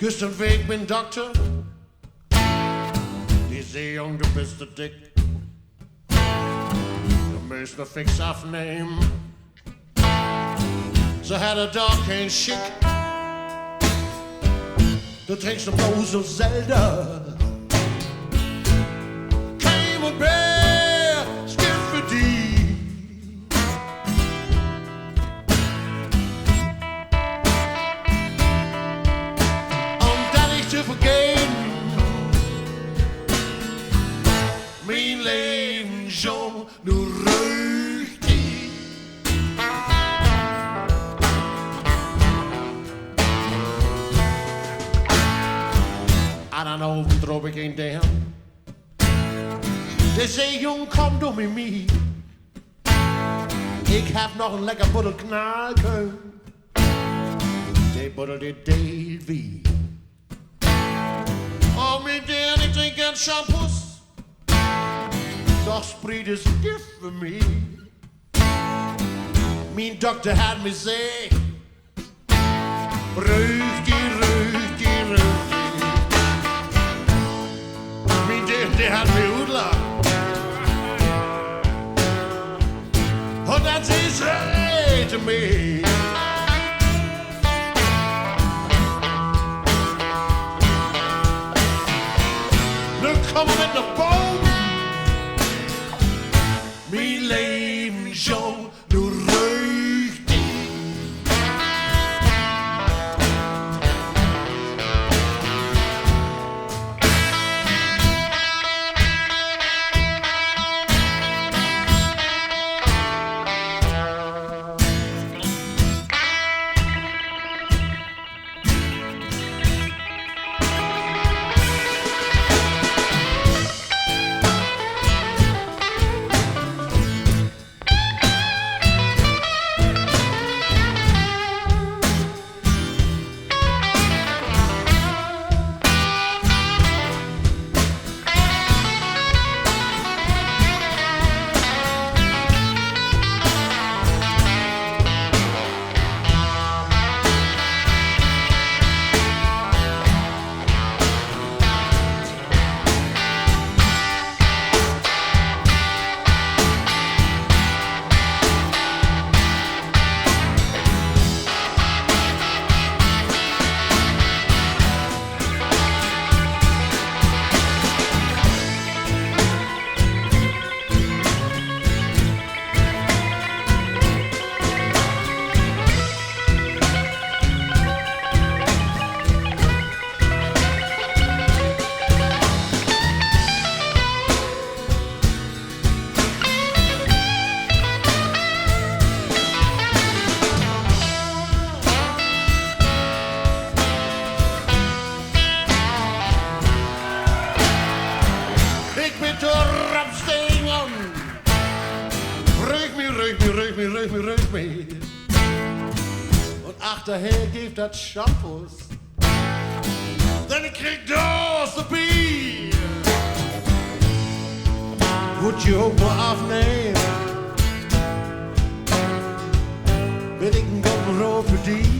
Gestern week mijn dokter, die zei jong, de beste dik. De meeste fix afnemen. Ze hadden dag geen chic. Dat drinkt ze nou zo zelden. Came een beer, skiffedy. Te vergeten, mijn leven zo, nu ruikt die. En dan overdroop ik een dag. De zeejong komt door met mij. Ik heb nog een lekker boddel knaken. Die boddel die deed wie. Oh, me dear, ik drink geen shampoos. Doch spreid is gift voor me. Mijn dokter had me zei, ruik die, ruik die, ruik die. Mijn dear, die had me hoedla. Oh, dat is hij to me. Come met de boom. Mijn leven zo, nu ruikt die. Ruik me. Und achterher geeft dat shampoos. Denn ik krieg Durst de bier. Moet je ook maar afnemen. Ben ik een koppenrood verdiend.